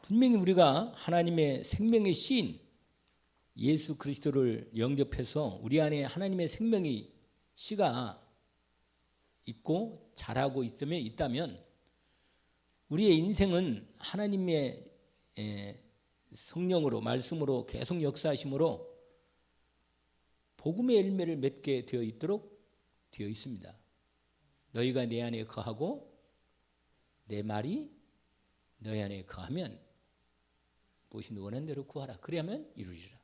분명히 우리가 하나님의 생명의 씨인 예수 그리스도를 영접해서 우리 안에 하나님의 생명의 씨가 있고 자라고 있다면 우리의 인생은 하나님의 성령으로 말씀으로 계속 역사하심으로 복음의 열매를 맺게 되어 있도록 되어 있습니다. 너희가 내 안에 거하고 내 말이 너희 안에 거하면 무엇이 원하는 대로 구하라. 그래야만 이루리라.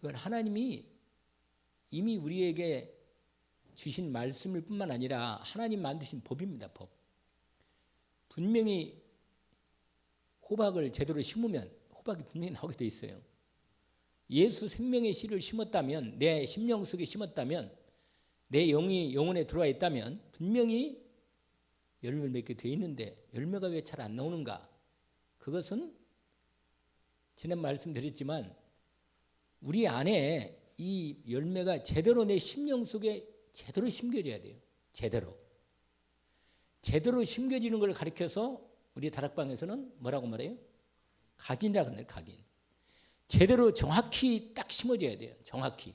이건 하나님이 이미 우리에게 주신 말씀일 뿐만 아니라 하나님 만드신 법입니다. 법. 분명히 호박을 제대로 심으면 호박이 분명히 나오게 돼 있어요. 예수 생명의 씨를 심었다면, 내 심령 속에 심었다면, 내 영이 영혼에 들어와 있다면 분명히 열매를 맺게 돼 있는데 열매가 왜 잘 안 나오는가? 그것은 지난 말씀드렸지만 우리 안에 이 열매가 제대로 내 심령 속에 제대로 심겨져야 돼요. 제대로 심겨지는 걸 가르쳐서 우리 다락방에서는 뭐라고 말해요? 각인이라고 합니다. 각인. 제대로 정확히 딱 심어져야 돼요. 정확히.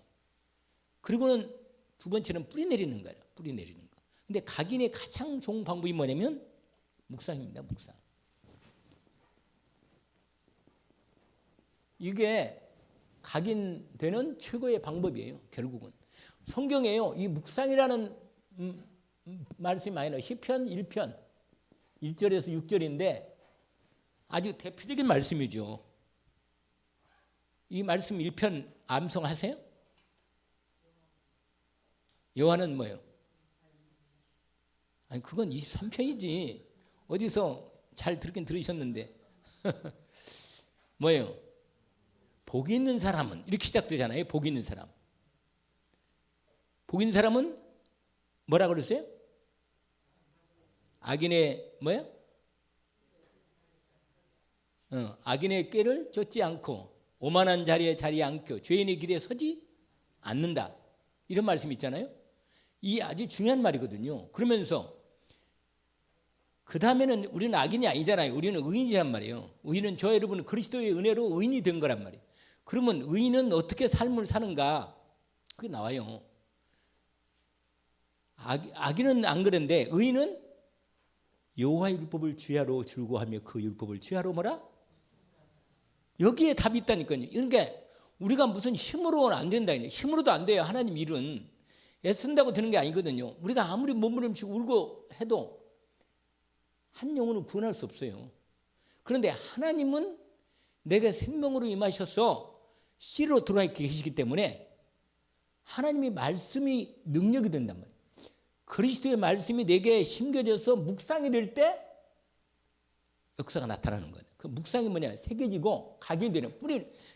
그리고는 두 번째는 뿌리 내리는 거예요. 뿌리 내리는 거. 근데 각인의 가장 좋은 방법이 뭐냐면 묵상입니다. 묵상. 이게 각인되는 최고의 방법이에요. 결국은. 성경에요. 이 묵상이라는 말씀이 많이 나와요. 시편 1편 1절에서 6절인데 아주 대표적인 말씀이죠. 이 말씀 1편 암송하세요? 요한은 뭐예요? 아니 그건 23편이지. 어디서 잘 듣긴 들으셨는데 뭐예요? 복 있는 사람은 이렇게 시작되잖아요. 복 있는 사람. 복 있는 사람은 뭐라고 그랬어요? 악인의 뭐야? 악인의 꾀를 쫓지 않고 오만한 자리에 자리에 앉고 죄인의 길에 서지 않는다. 이런 말씀이 있잖아요. 이 아주 중요한 말이거든요. 그러면서 그 다음에는 우리는 악인이 아니잖아요. 우리는 의인이란 말이에요. 우리는 저 여러분은 그리스도의 은혜로 의인이 된 거란 말이에요. 그러면 의인은 어떻게 삶을 사는가? 그게 나와요. 악인은 안 그런데 의인은 여호와의 율법을 주야로 즐거워하며 그 율법을 주야로 뭐라? 여기에 답이 있다니까요. 그러니까 우리가 무슨 힘으로는 안 된다. 힘으로도 안 돼요. 하나님 일은. 애쓴다고 되는 게 아니거든요. 우리가 아무리 몸부림치고 울고 해도 한 영혼을 구원할 수 없어요. 그런데 하나님은 내게 생명으로 임하셔서 씨로 들어와 있게 계시기 때문에 하나님의 말씀이 능력이 된단 말이에요. 그리스도의 말씀이 내게 심겨져서 묵상이 될 때 역사가 나타나는 거예요. 그 묵상이 뭐냐? 새겨지고 각이 되는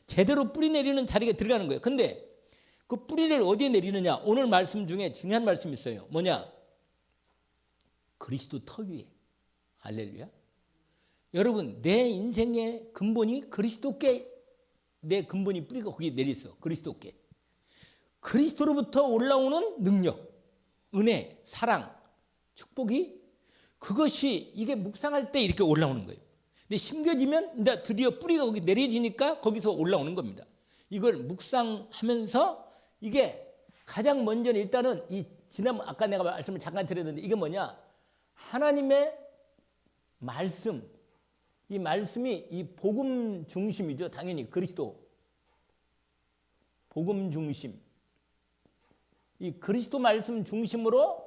제대로 뿌리 내리는 자리에 들어가는 거예요. 근데 그 뿌리를 어디에 내리느냐? 오늘 말씀 중에 중요한 말씀이 있어요. 뭐냐? 그리스도 터 위에. 할렐루야. 여러분, 내 인생의 근본이 그리스도께 내 근본이 뿌리가 거기에 내렸어. 그리스도께. 그리스도로부터 올라오는 능력, 은혜, 사랑, 축복이 그것이 이게 묵상할 때 이렇게 올라오는 거예요. 근데 심겨지면 드디어 뿌리가 거기 내려지니까 거기서 올라오는 겁니다. 이걸 묵상하면서 이게 가장 먼저는 일단은 아까 내가 말씀을 잠깐 드렸는데 이게 뭐냐? 하나님의 말씀, 이 말씀이 이 복음 중심이죠. 당연히 그리스도 복음 중심. 이 그리스도 말씀 중심으로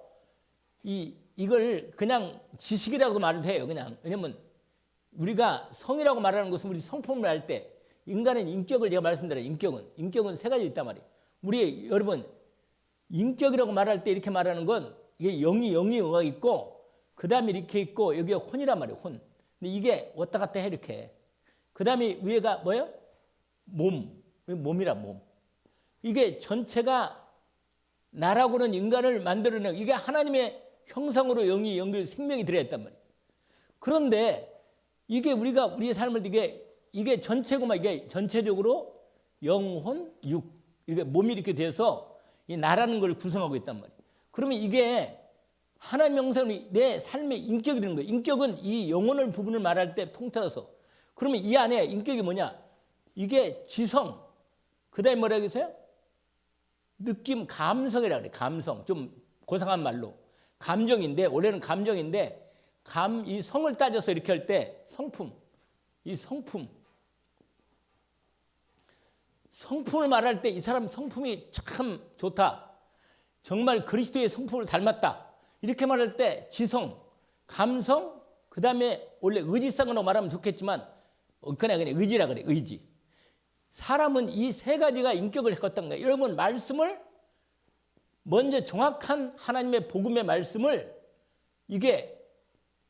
이걸 그냥 지식이라고 말을 해요. 그냥. 왜냐면 우리가 성이라고 말하는 것은 우리 성품을 할 때 인간의 인격을 제가 말씀드려요. 인격은 세 가지 있단 말이에요. 우리 여러분 인격이라고 말할 때 이렇게 말하는 건 이게 영이 있고 그 다음에 이렇게 있고 여기에 혼이란 말이에요. 혼. 근데 이게 왔다 갔다 해 이렇게. 그 다음에 위에가 뭐예요? 몸이라 몸. 이게 전체가 나라고는 인간을 만들어내고 이게 하나님의 형상으로 영이 연결 생명이 들어있단 말이에요. 그런데 이게 우리의 삶을 이게 전체고만 이게 전체적으로 영혼, 육 이게 몸이 이렇게 돼서 이 나라는 걸 구성하고 있단 말이에요. 그러면 이게 하나님 형상이 내 삶의 인격이 되는 거예요. 인격은 이 영혼을 부분을 말할 때 통틀어서 그러면 이 안에 인격이 뭐냐? 이게 지성, 그 다음에 뭐라고 했어요? 느낌, 감성이라고 그래. 감성. 좀 고상한 말로. 감정인데, 원래는 감정인데, 이 성을 따져서 이렇게 할 때 성품, 이 성품. 성품을 말할 때 이 사람 성품이 참 좋다. 정말 그리스도의 성품을 닮았다. 이렇게 말할 때 지성, 감성, 그 다음에 원래 의지성으로 말하면 좋겠지만 그냥 의지라 그래. 의지. 사람은 이 세 가지가 인격을 갖던 거예요. 여러분 말씀을 먼저 정확한 하나님의 복음의 말씀을 이게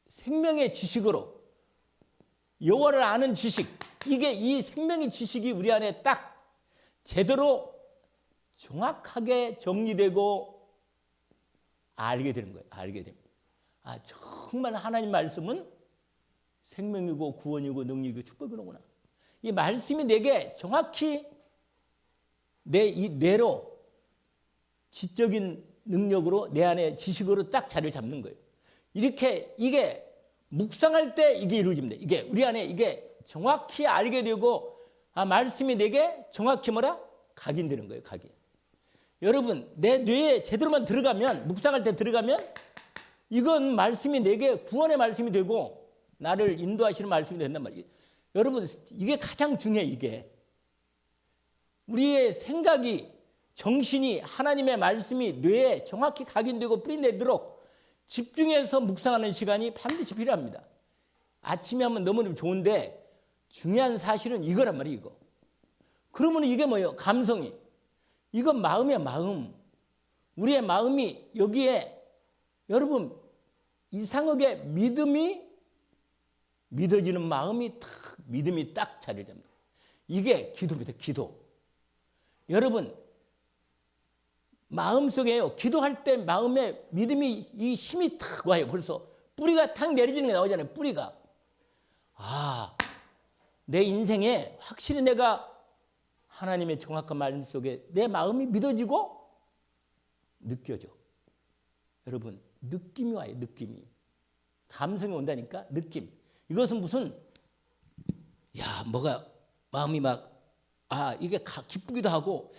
생명의 지식으로 여호와를 아는 지식, 이게 이 생명의 지식이 우리 안에 딱 제대로 정확하게 정리되고 알게 되는 거예요. 알게 됩니다. 아, 정말 하나님 말씀은 생명이고 구원이고 능력이고 축복이로구나. 이 말씀이 내게 정확히 내 이 뇌로 지적인 능력으로 내 안에 지식으로 딱 자리를 잡는 거예요. 이렇게 이게 묵상할 때 이게 이루어집니다. 이게 우리 안에 이게 정확히 알게 되고 아, 말씀이 내게 정확히 뭐라? 각인되는 거예요. 각인. 여러분 내 뇌에 제대로만 들어가면 묵상할 때 들어가면 이건 말씀이 내게 구원의 말씀이 되고 나를 인도하시는 말씀이 된단 말이에요. 여러분 이게 가장 중요해. 이게 우리의 생각이 정신이 하나님의 말씀이 뇌에 정확히 각인되고 뿌리내도록 집중해서 묵상하는 시간이 반드시 필요합니다. 아침에 하면 너무너무 좋은데 중요한 사실은 이거란 말이에요. 이거. 그러면 이게 뭐예요? 감성이. 이건 마음이야. 마음. 우리의 마음이 여기에 여러분 이상하게 믿어지는 마음이 믿음이 딱 자리를 잡니다. 이게 기도입니다. 기도. 여러분 마음속에요. 기도할 때 마음에 믿음이 이 힘이 탁 와요. 벌써 뿌리가 탁 내려지는 게 나오잖아요. 뿌리가. 아, 내 인생에 확실히 내가 하나님의 정확한 말씀 속에 내 마음이 믿어지고 느껴져. 여러분 느낌이 와요. 느낌이. 감성이 온다니까. 느낌. 이것은 무슨 뭐가 마음이 막 이게 기쁘기도 하고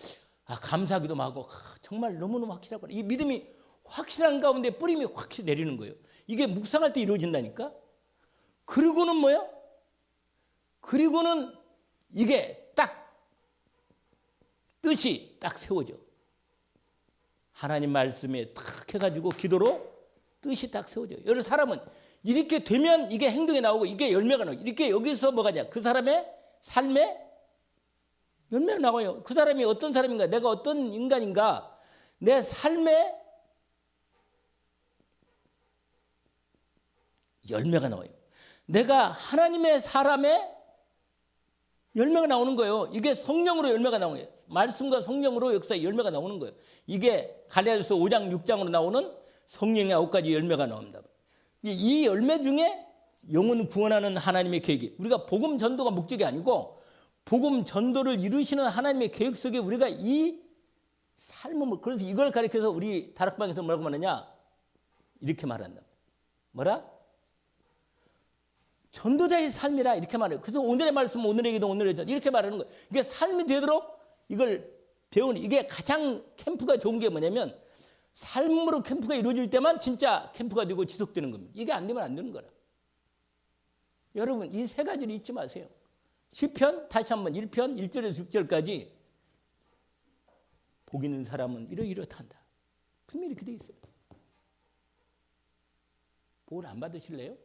감사하기도 하고 정말 너무너무 확실하고 이 믿음이 확실한 가운데 뿌림이 확실히 내리는 거예요. 이게 묵상할 때 이루어진다니까. 그리고는 뭐예요? 그리고는 이게 딱 뜻이 딱 세워져. 하나님 말씀에 딱 해가지고 기도로 뜻이 딱 세워져요. 여러 사람은 이렇게 되면 이게 행동에 나오고 이게 열매가 나오고 이렇게 여기서 뭐가냐? 그 사람의 삶에 열매가 나와요. 그 사람이 어떤 사람인가? 내가 어떤 인간인가? 내 삶에 열매가 나와요. 내가 하나님의 사람의 열매가 나오는 거예요. 이게 성령으로 열매가 나오는 거예요. 말씀과 성령으로 역사에 열매가 나오는 거예요. 이게 갈라디아서 5장 6장으로 나오는 성령의 9가지 열매가 나옵니다. 이 열매 중에 영혼 구원하는 하나님의 계획이 우리가 복음 전도가 목적이 아니고 복음 전도를 이루시는 하나님의 계획 속에 우리가 이 삶을 그래서 이걸 가리켜서 우리 다락방에서 뭐라고 말하냐? 이렇게 말한다. 뭐라? 전도자의 삶이라 이렇게 말해요. 그래서 오늘의 말씀은 오늘의 기도 오늘의 전 이렇게 말하는 거예요. 이게 삶이 되도록 이걸 배우는 이게 가장 캠프가 좋은 게 뭐냐면 삶으로 캠프가 이루어질 때만 진짜 캠프가 되고 지속되는 겁니다. 이게 안 되면 안 되는 거라. 여러분 이 세 가지를 잊지 마세요. 시편 다시 한번 1편 1절에서 6절까지 복 있는 사람은 이러이러한다. 분명히 이렇게 돼 있어요. 복을 안 받으실래요?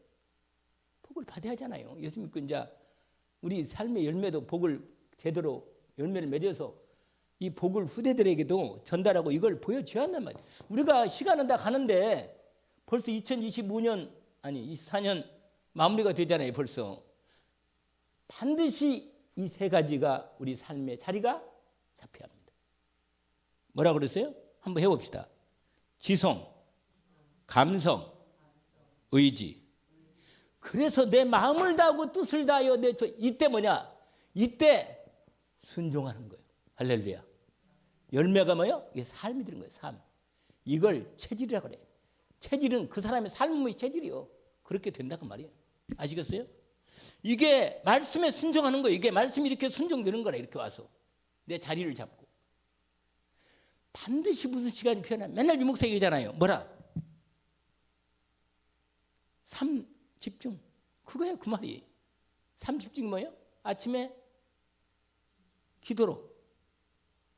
복을 받아야 하잖아요. 예수 믿고 이제 우리 삶의 열매도 복을 제대로 열매를 맺어서 이 복을 후대들에게도 전달하고 이걸 보여줘야 한단 말이에요. 우리가 시간은 다 가는데 벌써 2025년 아니 24년 마무리가 되잖아요. 벌써. 반드시 이 세 가지가 우리 삶의 자리가 잡혀야 합니다. 뭐라 그랬어요? 한번 해봅시다. 지성, 감성, 의지. 그래서 내 마음을 다하고 뜻을 다하여 이때 뭐냐? 이때 순종하는 거예요. 할렐루야. 열매가 뭐예요? 이게 삶이 되는 거예요. 삶. 이걸 체질이라고 그래. 체질은 그 사람의 삶의 체질이요. 그렇게 된다고 말이에요. 아시겠어요? 이게 말씀에 순종하는 거예요. 이게 말씀이 이렇게 순종되는 거라. 이렇게 와서 내 자리를 잡고. 반드시 무슨 시간이 필요하나. 맨날 유목사 얘기잖아요. 뭐라? 삶 집중. 그거예요. 그 말이. 삶 집중이 뭐예요? 아침에 기도로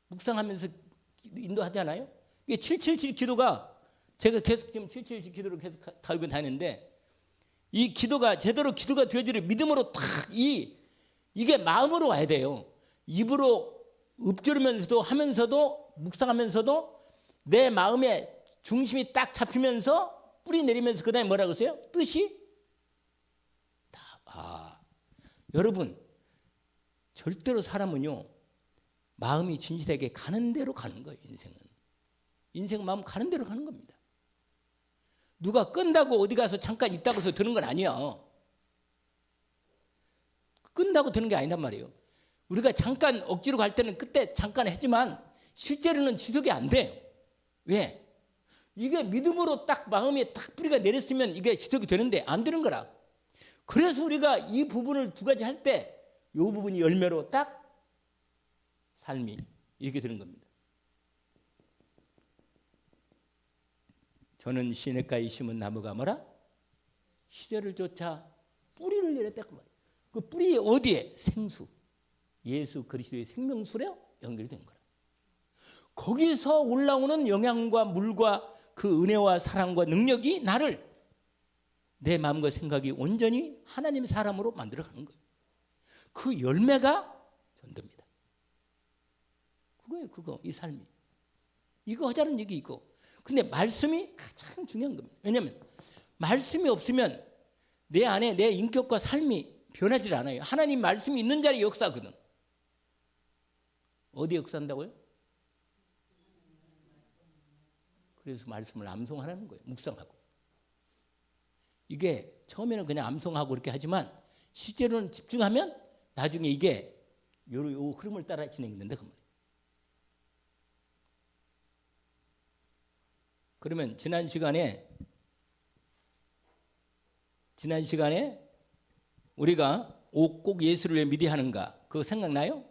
묵상하면서 인도하잖아요. 이게 777 기도가 제가 계속 지금 777 기도를 계속 달고 다니는데 이 기도가 제대로 기도가 되어지를 믿음으로 딱 이게 마음으로 와야 돼요. 입으로 읊조르면서도 하면서도 묵상하면서도 내 마음의 중심이 딱 잡히면서 뿌리 내리면서 그다음에 뭐라고 했어요? 뜻이 여러분 절대로 사람은요 마음이 진실하게 가는 대로 가는 거예요. 인생은 마음 가는 대로 가는 겁니다. 누가 끈다고 어디 가서 잠깐 있다고 해서 드는 건 아니야. 끈다고 드는 게 아니란 말이에요. 우리가 잠깐 억지로 갈 때는 그때 잠깐 했지만 실제로는 지속이 안 돼요. 왜? 이게 믿음으로 딱 마음에 딱 뿌리가 내렸으면 이게 지속이 되는데 안 되는 거라. 그래서 우리가 이 부분을 두 가지 할 때 이 부분이 열매로 딱 삶이 이렇게 되는 겁니다. 저는 시냇가에 심은 나무가 뭐라? 시절을 쫓아 뿌리를 내렸다 그 말이에요. 그 뿌리 어디에? 생수. 예수 그리스도의 생명수로 연결이 된 거라. 거기서 올라오는 영양과 물과 그 은혜와 사랑과 능력이 나를 내 마음과 생각이 온전히 하나님의 사람으로 만들어가는 거예요. 그 열매가 전도입니다. 그거예요. 그거 이 삶이. 이거 하자는 얘기 이거. 근데 말씀이 가장 중요한 겁니다. 왜냐하면 말씀이 없으면 내 안에 내 인격과 삶이 변하지 않아요. 하나님 말씀이 있는 자리에 역사거든. 어디 역사한다고요? 그래서 말씀을 암송하라는 거예요. 묵상하고. 이게 처음에는 그냥 암송하고 이렇게 하지만 실제로는 집중하면 나중에 이게 요 흐름을 따라 진행된다 그 말이에요. 그러면 지난 시간에 우리가 꼭 예수를 왜 믿어야 하는가 그거 생각나요?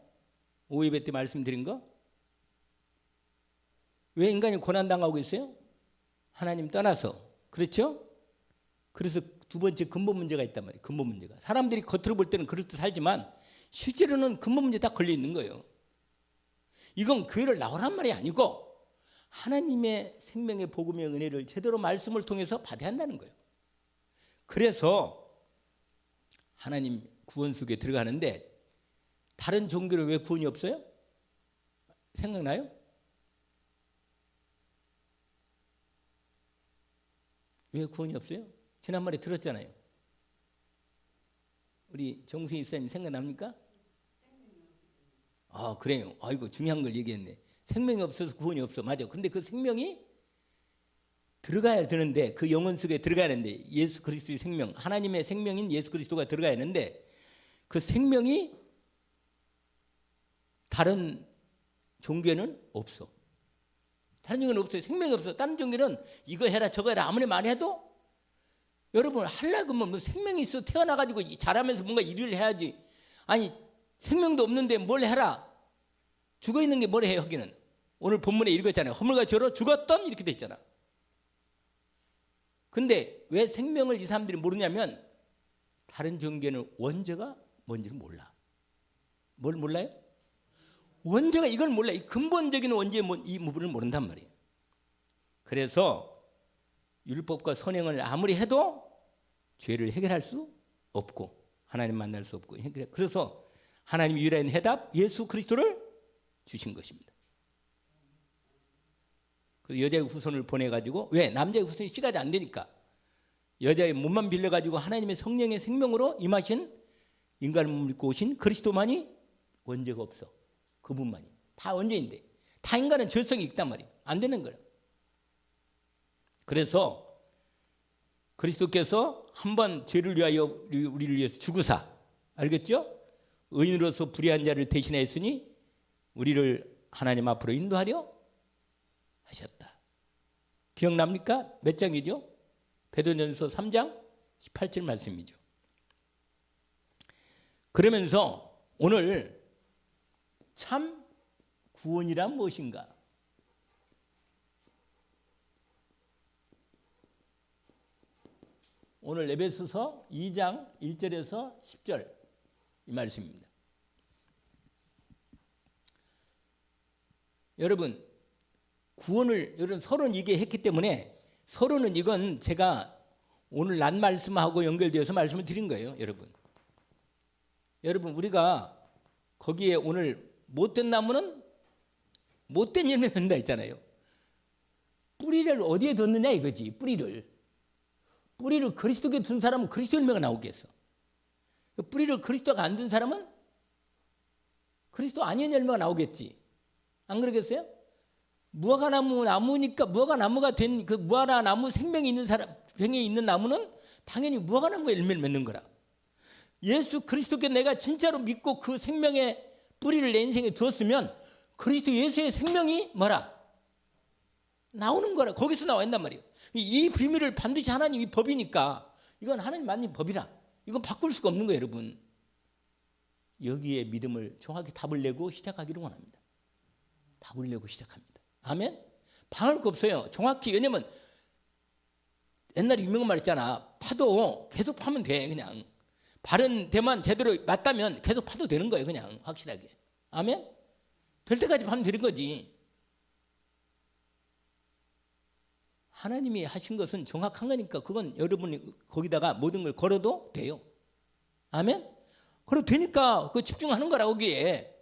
5예배 때 말씀드린 거? 왜 인간이 고난당하고 있어요? 하나님 떠나서. 그렇죠? 그래서 두 번째 근본 문제가 있단 말이에요. 근본 문제가. 사람들이 겉으로 볼 때는 그렇듯 살지만 실제로는 근본 문제 다 걸려 있는 거예요. 이건 교회를 나오란 말이 아니고 하나님의 생명의 복음의 은혜를 제대로 말씀을 통해서 받아야 한다는 거예요. 그래서 하나님 구원 속에 들어가는데 다른 종교를 왜 구원이 없어요? 생각나요? 왜 구원이 없어요? 지난번에 들었잖아요. 우리 정수희 목사님 생각납니까? 아 그래요. 아이고 중요한 걸 얘기했네. 생명이 없어서 구원이 없어. 맞아. 근데 그 생명이 들어가야 되는데 그 영혼 속에 들어가야 되는데 예수 그리스도의 생명, 하나님의 생명인 예수 그리스도가 들어가야 하는데 그 생명이 다른 종교는 없어. 다른 종교는 없어요. 생명이 없어. 다른 종교는 이거 해라 저거 해라 아무리 많이 해도 여러분 하려고 하면 뭐 생명이 있어 태어나가지고 자라면서 뭔가 일을 해야지. 아니 생명도 없는데 뭘 해라. 죽어있는 게 뭘 해요 여기는. 오늘 본문에 읽었잖아요. 허물과 죄로 죽었던 이렇게 돼 있잖아. 근데 왜 생명을 이 사람들이 모르냐면 다른 종교는 원죄가 뭔지를 몰라. 뭘 몰라요? 원죄가 이걸 몰라. 이 근본적인 원죄의 이 부분을 모른단 말이에요. 그래서 율법과 선행을 아무리 해도 죄를 해결할 수 없고 하나님 만날 수 없고 그래서 하나님이 유일한 해답 예수 그리스도를 주신 것입니다. 그래서 여자의 후손을 보내가지고 왜? 남자의 후손이 씨가지 안 되니까 여자의 몸만 빌려가지고 하나님의 성령의 생명으로 임하신 인간을 믿고 오신 그리스도만이 원죄가 없어. 그분만이. 다 원죄인데 다 인간은 죄성이 있단 말이에요. 안 되는 거예요. 그래서 그리스도께서 한번 죄를 위하여 우리를 위해서 죽으사 알겠죠? 의인으로서 불의한 자를 대신하였으니 우리를 하나님 앞으로 인도하려 하셨다. 기억납니까? 몇 장이죠? 베드로전서 3장 18절 말씀이죠. 그러면서 오늘 참 구원이란 무엇인가? 오늘 에베소서 2장 1절에서 10절 이 말씀입니다. 여러분 구원을 여러분 서로는 이게 했기 때문에 서로는 이건 제가 오늘 난 말씀하고 연결되어서 말씀을 드린 거예요. 여러분 우리가 거기에 오늘 못된 나무는 못된 열매 맺는다 했잖아요. 뿌리를 어디에 뒀느냐 이거지. 뿌리를 그리스도께 둔 사람은 그리스도 열매가 나오겠어. 뿌리를 그리스도가 안 둔 사람은 그리스도 아닌 열매가 나오겠지. 안 그러겠어요? 나무니까 무화과나무가 된 그 무화과나무 생명이 있는 사람, 병에 있는 나무는 당연히 무화과나무가 열매를 맺는 거라. 예수 그리스도께 내가 진짜로 믿고 그 생명의 뿌리를 내 인생에 두었으면 그리스도 예수의 생명이 뭐라? 나오는 거라. 거기서 나와 있단 말이에요. 이 비밀을 반드시 하나님이 법이니까 이건 하나님 만든 법이라. 이건 바꿀 수가 없는 거예요, 여러분. 여기에 믿음을 정확히 답을 내고 시작하기를 원합니다. 답을 내고 시작합니다. 아멘? 방할 거 없어요. 정확히. 왜냐면 옛날에 유명한 말 있잖아. 파도 계속 파면 돼. 그냥 바른 데만 제대로 맞다면 계속 파도 되는 거예요. 그냥 확실하게. 아멘? 될 때까지 파면 되는 거지. 하나님이 하신 것은 정확한 거니까 그건 여러분이 거기다가 모든 걸 걸어도 돼요. 아멘? 걸어도 되니까 그 집중하는 거라. 거기에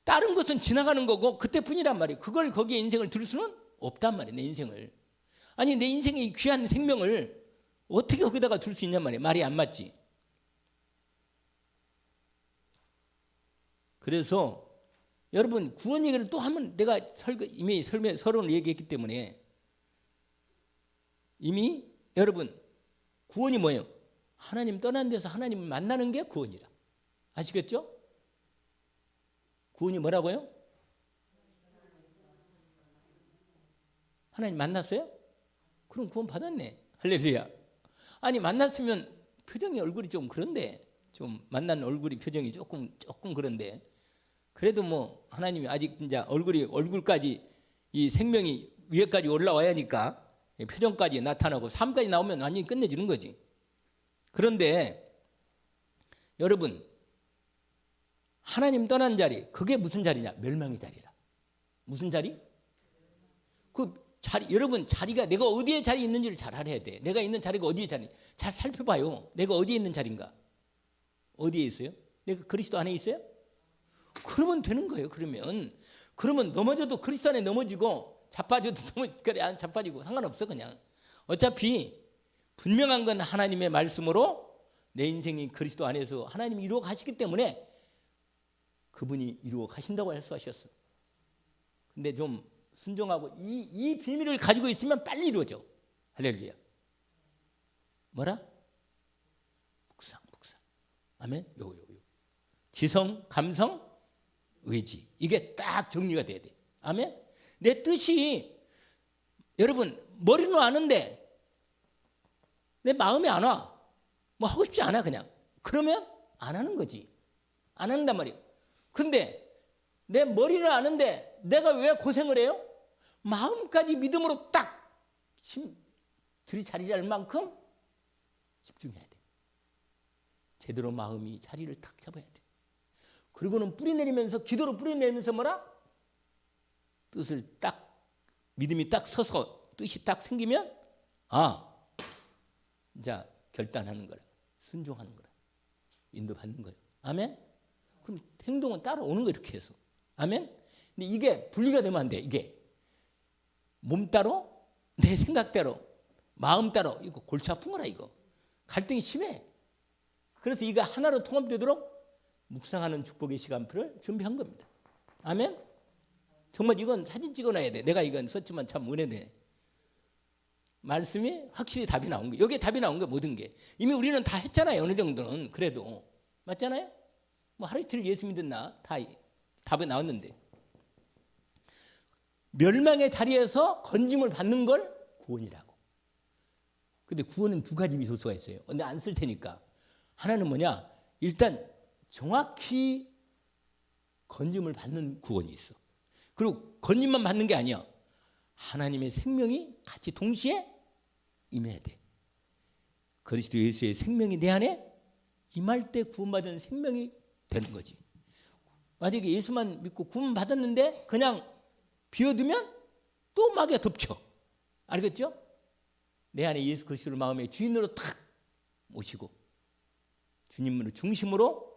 다른 것은 지나가는 거고 그때뿐이란 말이에요. 그걸 거기에 인생을 둘 수는 없단 말이에요. 내 인생을. 아니 내 인생의 귀한 생명을 어떻게 거기다가 둘 수 있냔 말이에요. 말이 안 맞지. 그래서 여러분 구원 얘기를 또 하면 내가 이미 서론을 얘기했기 때문에 이미 여러분 구원이 뭐예요? 하나님 떠난 데서 하나님을 만나는 게 구원이라. 아시겠죠? 구원이 뭐라고요? 하나님 만났어요? 그럼 구원 받았네. 할렐루야. 아니 만났으면 표정이 얼굴이 좀 그런데 좀 만난 얼굴이 표정이 조금 그런데 그래도 뭐 하나님이 아직 진짜 얼굴까지 이 생명이 위에까지 올라와야 하니까 표정까지 나타나고 삶까지 나오면 완전히 끝내주는 거지. 그런데 여러분 하나님 떠난 자리 그게 무슨 자리냐? 멸망의 자리라. 무슨 자리? 그 자리 여러분 자리가 내가 어디에 자리에 있는지를 잘 알아야 돼. 내가 있는 자리가 어디에 자리? 잘 살펴봐요. 내가 어디에 있는 자리인가? 어디에 있어요? 내가 그리스도 안에 있어요? 그러면 되는 거예요. 그러면 넘어져도 그리스도 안에 넘어지고 자빠져도 안 자빠지고 상관없어. 그냥 어차피 분명한 건 하나님의 말씀으로 내 인생이 그리스도 안에서 하나님이 이루어 가시기 때문에 그분이 이루어 가신다고 말씀하셨어. 근데 좀 순종하고 이 비밀을 가지고 있으면 빨리 이루어져. 할렐루야. 뭐라? 묵상. 아멘. 요. 지성, 감성, 의지. 이게 딱 정리가 돼야 돼. 아멘. 내 뜻이 여러분 머리는 아는데 내 마음이 안 와. 뭐 하고 싶지 않아 그냥. 그러면 안 하는 거지. 안 한단 말이에요. 근데 내 머리는 아는데 내가 왜 고생을 해요? 마음까지 믿음으로 딱 들이차리지 만큼 집중해야 돼. 제대로 마음이 자리를 탁 잡아야 돼. 그리고는 뿌리 내리면서 기도로 뿌리 내리면서 뭐라? 뜻을 딱 믿음이 딱 서서 뜻이 딱 생기면 이제 결단하는 거라. 순종하는 거라. 인도받는 거예요. 아멘? 그럼 행동은 따라오는 거 이렇게 해서. 아멘? 근데 이게 분리가 되면 안 돼. 이게 몸 따로 내 생각대로 마음 따로 이거 골치 아픈 거라 이거. 갈등이 심해. 그래서 이거 하나로 통합되도록 묵상하는 축복의 시간표를 준비한 겁니다. 아멘? 정말 이건 사진 찍어놔야 돼. 내가 이건 썼지만 참 은혜돼. 말씀이 확실히 답이 나온 거예요. 여기에 답이 나온 거예요. 모든 게. 이미 우리는 다 했잖아요. 어느 정도는. 그래도. 맞잖아요? 뭐 하루 이틀 예수 믿었나? 다 답이 나왔는데. 멸망의 자리에서 건짐을 받는 걸 구원이라고. 근데 구원은 두 가지 미소수가 있어요. 근데 안 쓸 테니까. 하나는 뭐냐? 일단 정확히 건짐을 받는 구원이 있어. 그리고 건짐만 받는 게 아니야. 하나님의 생명이 같이 동시에 임해야 돼. 그리스도 예수의 생명이 내 안에 임할 때 구원받은 생명이 되는 거지. 만약에 예수만 믿고 구원받았는데 그냥 비워두면 또 마귀가 덮쳐. 알겠죠? 내 안에 예수 그리스도를 마음의 주인으로 탁 모시고 주님으로 중심으로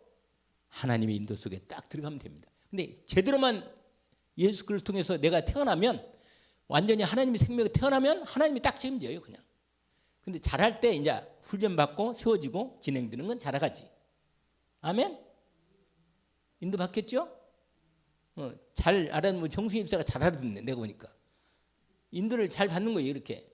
하나님의 인도 속에 딱 들어가면 됩니다. 근데 제대로만 예수 그리스도를 통해서 내가 태어나면 완전히 하나님의 생명이 태어나면 하나님이 딱 책임져요, 그냥. 근데 잘할 때 이제 훈련받고 세워지고 진행되는 건 잘하지. 아멘? 인도 받겠죠? 잘 알아듣는 정승 입사가 잘 알아듣네, 내가 보니까. 인도를 잘 받는 거예요, 이렇게.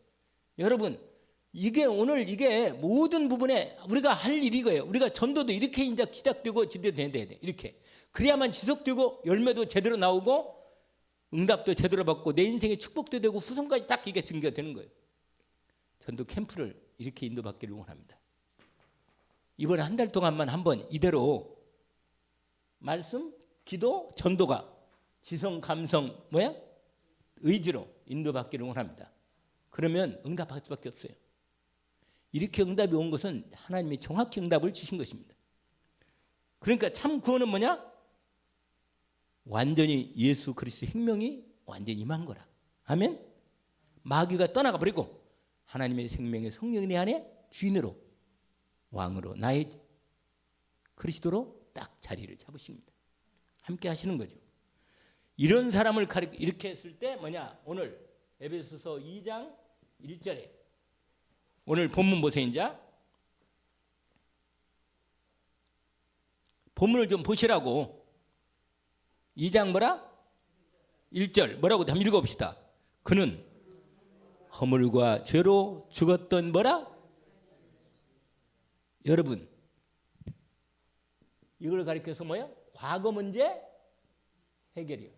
여러분, 이게 오늘 이게 모든 부분에 우리가 할 일이고요. 우리가 전도도 이렇게 이제 시작되고 지도돼야 돼. 이렇게. 그래야만 지속되고 열매도 제대로 나오고 응답도 제대로 받고 내 인생의 축복도 되고 후손까지 딱 이게 증거가 되는 거예요. 전도 캠프를 이렇게 인도받기를 원합니다. 이번에 한 달 동안만 한번 이대로 말씀, 기도, 전도가 지성, 감성, 의지로 인도받기를 원합니다. 그러면 응답할 수밖에 없어요. 이렇게 응답이 온 것은 하나님이 정확히 응답을 주신 것입니다. 그러니까 참 구원은 뭐냐? 완전히 예수 그리스도의 생명이 완전히 임한 거라. 아멘? 마귀가 떠나가 버리고 하나님의 생명의 성령이 내 안에 주인으로 왕으로 나의 그리스도로 딱 자리를 잡으십니다. 함께 하시는 거죠. 이런 사람을 이렇게 했을 때 뭐냐? 오늘 에베소서 2장 1절에 오늘 본문 보세요. 이제 본문을 좀 보시라고. 2장 뭐라? 1절 뭐라고 한번 읽어봅시다. 그는 허물과 죄로 죽었던 뭐라? 여러분 이걸 가리켜서 뭐야? 과거 문제 해결이요.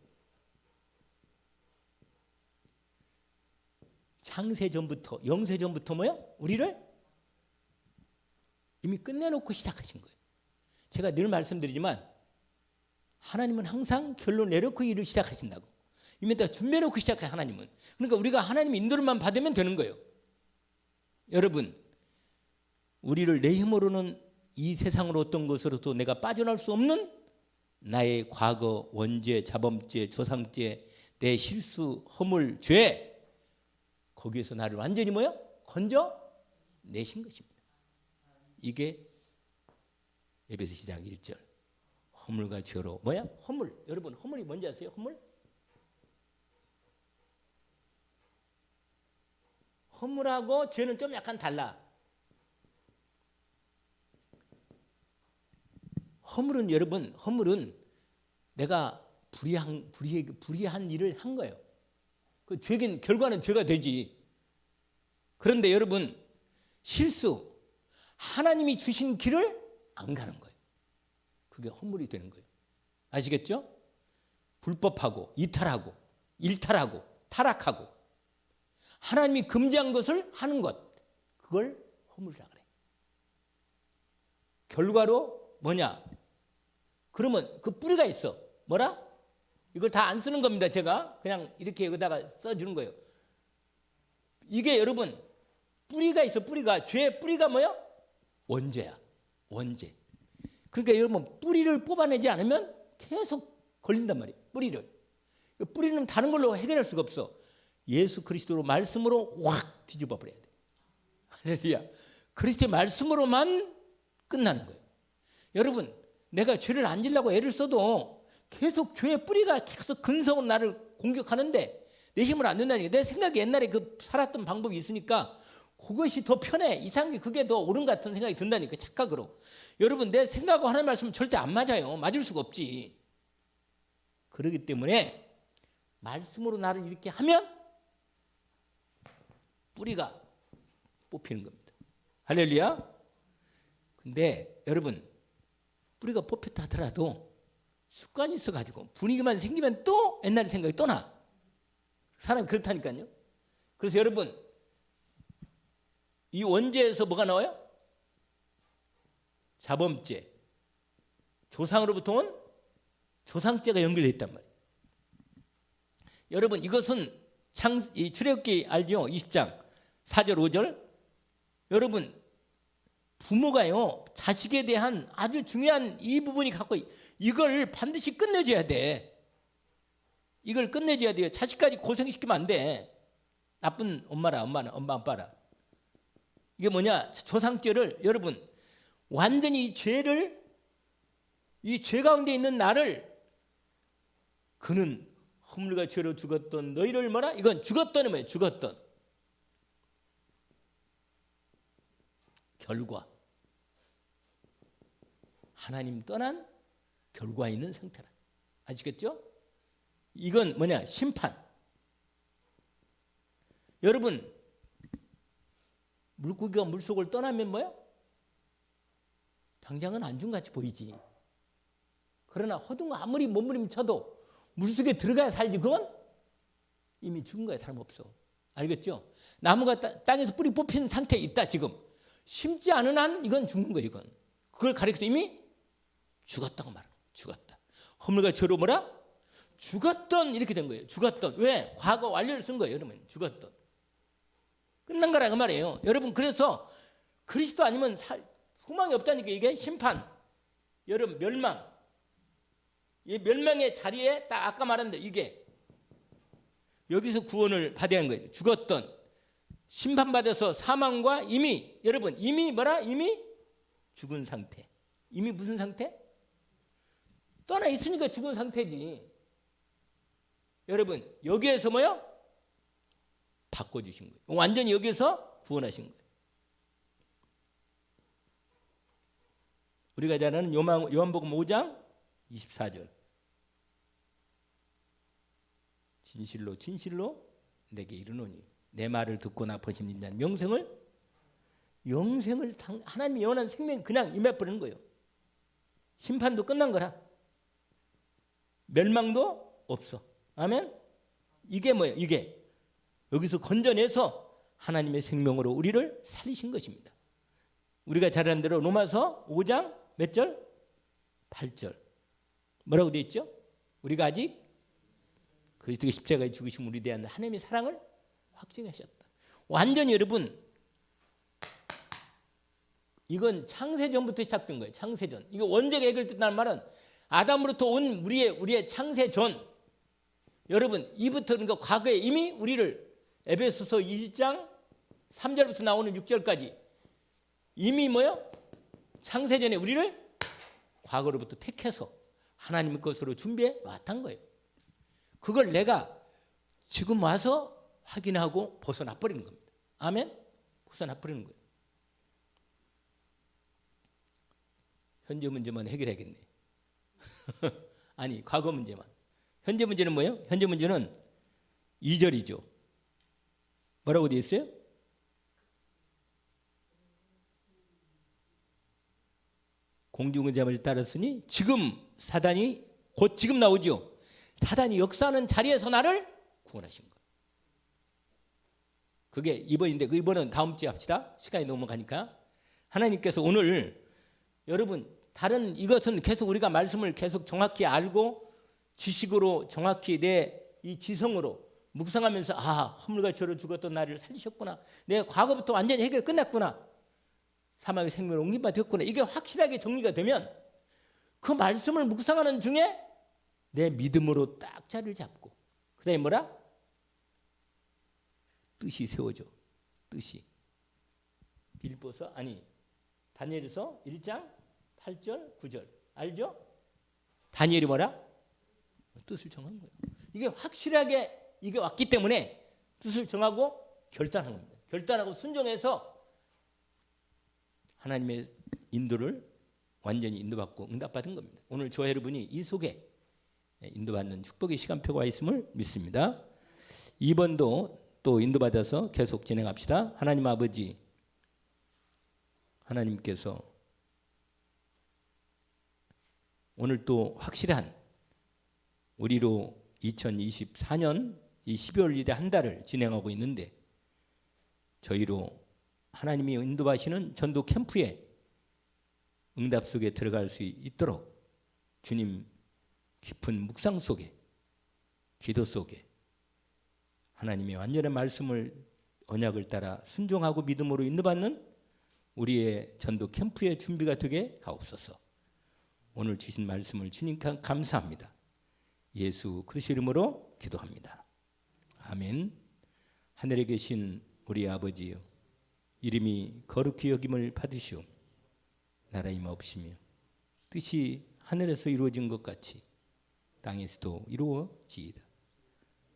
창세 전부터 영세 전부터 뭐야? 우리를 이미 끝내놓고 시작하신 거예요. 제가 늘 말씀드리지만 하나님은 항상 결론 내놓고 일을 시작하신다고. 이미 다 준비해놓고 시작해 하나님은. 그러니까 우리가 하나님의 인도를만 받으면 되는 거예요. 여러분 우리를 내 힘으로는 이 세상으로 어떤 것으로도 내가 빠져나올 수 없는 나의 과거, 원죄, 자범죄, 조상죄, 내 실수, 허물, 죄 거기에서 나를 완전히 뭐야? 건져 내신 것입니다. 이게 에베소 2장 1절 허물과 죄로 뭐야? 허물. 여러분 허물이 뭔지 아세요? 허물? 허물하고 죄는 좀 약간 달라. 허물은 여러분 허물은 내가 불의한 일을 한 거예요. 그 죄긴 결과는 죄가 되지. 그런데 여러분 실수 하나님이 주신 길을 안 가는 거예요. 그게 허물이 되는 거예요. 아시겠죠? 불법하고 이탈하고 일탈하고 타락하고 하나님이 금지한 것을 하는 것 그걸 허물이라 그래. 결과로 뭐냐? 그러면 그 뿌리가 있어. 뭐라? 이걸 다 안 쓰는 겁니다. 제가 그냥 이렇게 여기다가 써주는 거예요. 이게 여러분 뿌리가 있어. 뿌리가 죄의 뿌리가 뭐야? 원죄야. 원죄. 그러니까 여러분 뿌리를 뽑아내지 않으면 계속 걸린단 말이에요. 뿌리는 다른 걸로 해결할 수가 없어. 예수 그리스도로 말씀으로 확 뒤집어 버려야 돼. 할렐루야. 그리스도의 말씀으로만 끝나는 거예요. 여러분 내가 죄를 안 지려고 애를 써도 계속 죄의 뿌리가 계속 근성으로 나를 공격하는데 내 힘으로 안 된다니까. 내 생각이 옛날에 그 살았던 방법이 있으니까 그것이 더 편해. 이상하게 그게 더 옳은 것 같은 생각이 든다니까. 착각으로. 여러분 내 생각하고 하나님 말씀은 절대 안 맞아요. 맞을 수가 없지. 그렇기 때문에 말씀으로 나를 이렇게 하면 뿌리가 뽑히는 겁니다. 할렐루야. 근데 여러분 뿌리가 뽑혔다 하더라도 습관이 있어가지고 분위기만 생기면 또 옛날 생각이 또 나. 사람이 그렇다니까요. 그래서 여러분 이 원죄에서 뭐가 나와요? 자범죄, 조상으로부터 온 조상죄가 연결되어 있단 말이에요. 여러분 이것은 출애굽기 알죠? 20장 4절 5절. 여러분 부모가요 자식에 대한 아주 중요한 이 부분이 갖고 이걸 반드시 끝내줘야 돼. 이걸 끝내줘야 돼요. 자식까지 고생시키면 안 돼. 나쁜 엄마 아빠라. 이게 뭐냐? 조상죄를 여러분 완전히 이 죄 가운데 있는 나를 그는 허물과 죄로 죽었던 너희를 뭐라? 이건 죽었던이 뭐예요? 죽었던 결과. 하나님 떠난 결과 있는 상태라. 아시겠죠? 이건 뭐냐? 심판. 여러분 물고기가 물속을 떠나면 뭐야? 당장은 안중같이 보이지. 그러나 호둥 아무리 몸부림쳐도 물속에 들어가야 살지. 그건 이미 죽은 거야. 사람 없어. 알겠죠? 나무가 땅에서 뿌리 뽑힌 상태에 있다. 지금 심지 않은 한 이건 죽는 거야. 이건 그걸 가리켜서 이미 죽었다고 말하는 거야. 죽었다. 허물과 죄로 뭐라? 죽었던 이렇게 된 거예요. 죽었던. 왜? 과거 완료를 쓴 거예요. 여러분 죽었던. 끝난 거라 그 말이에요. 여러분 그래서 그리스도 아니면 소망이 없다니까. 이게 심판. 여러분 멸망. 이 멸망의 자리에 딱 아까 말한 대로 이게 여기서 구원을 받아야 하는 거예요. 죽었던 심판받아서 사망과 이미 여러분 이미 뭐라? 이미 죽은 상태. 이미 무슨 상태? 떠나 있으니까 죽은 상태지. 여러분 여기에서 뭐요? 바꿔주신 거예요. 완전히 여기서 구원하신 거예요. 우리가 잘 아는 요한복음 5장 24절. 진실로 진실로 내게 이르노니 내 말을 듣고나 버리는 자는 영생을 하나님의 영원한 생명 그냥 임해버리는 거예요. 심판도 끝난 거라. 멸망도 없어. 아멘. 이게 뭐예요? 이게 여기서 건져내서 하나님의 생명으로 우리를 살리신 것입니다. 우리가 잘 아는 대로 로마서 5장 몇 절? 8절. 뭐라고 되어 있죠? 우리가 아직 그리스도의 십자가에 죽으신 우리에 대한 하나님의 사랑을 확증하셨다. 완전히 여러분 이건 창세전부터 시작된 거예요. 창세전. 이거 원죄가 해결됐다는 말은 아담으로부터 온 우리의 창세전. 여러분 이부터 그러니까 과거에 이미 우리를 에베소서 1장 3절부터 나오는 6절까지 이미 뭐요? 창세전에 우리를 과거로부터 택해서 하나님 것으로 준비해 놨단 거예요. 그걸 내가 지금 와서 확인하고 벗어나 버리는 겁니다. 아멘? 벗어나 버리는 거예요. 현재 문제만 해결해야겠네. 아니 과거 문제만. 현재 문제는 뭐예요? 현재 문제는 2절이죠. 뭐라고 되어 있어요? 공중의 따랐으니 지금 사단이 곧 지금 나오죠. 사단이 역사하는 자리에서 나를 구원하신 거예요. 그게 2번인데 그 2번은 다음 주에 합시다. 시간이 넘어가니까. 하나님께서 오늘 여러분 다른 이것은 계속 우리가 말씀을 계속 정확히 알고 지식으로 정확히 내 이 지성으로 묵상하면서 허물과 죄로 죽었던 나를 살리셨구나. 내가 과거부터 완전히 해결 끝났구나. 사망의 생명을 옮김바 되었구나. 이게 확실하게 정리가 되면 그 말씀을 묵상하는 중에 내 믿음으로 딱 자리를 잡고 그 다음에 뭐라? 뜻이 세워져. 뜻이. 빌보서 다니엘서 1장 8절 9절 알죠? 다니엘이 뭐라? 뜻을 정한 거예요. 이게 확실하게 이게 왔기 때문에 뜻을 정하고 결단한 겁니다. 결단하고 순종해서 하나님의 인도를 완전히 인도받고 응답받은 겁니다. 오늘 저 여러분이 이 속에 인도받는 축복의 시간표가 있음을 믿습니다. 2번도 또 인도받아서 계속 진행합시다. 하나님 아버지, 하나님께서 오늘 또 확실한 우리로 2024년 이 12월 1일에 한 달을 진행하고 있는데 저희로 하나님이 인도하시는 전도 캠프에 응답 속에 들어갈 수 있도록 주님 깊은 묵상 속에, 기도 속에 하나님의 완전한 말씀을, 언약을 따라 순종하고 믿음으로 인도받는 우리의 전도 캠프의 준비가 되게 하옵소서. 오늘 주신 말씀을 주님께 감사합니다. 예수 그리스도 이름으로 기도합니다. 아멘. 하늘에 계신 우리 아버지여, 이름이 거룩히 여김을 받으시오. 나라 임하옵시며 뜻이 하늘에서 이루어진 것 같이 땅에서도 이루어지이다.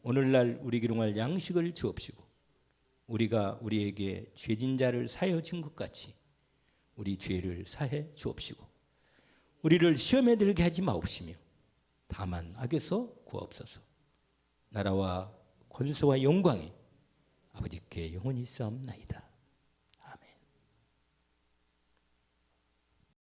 오늘날 우리에게 일용할 양식을 주옵시고, 우리가 우리에게 죄진 자를 사하여 준 것 같이 우리 죄를 사해 주옵시고, 우리를 시험에 들게 하지 마옵시며 다만 악에서 구하옵소서. 나라와 권세와 영광이 아버지께 영원히 있사옵나이다.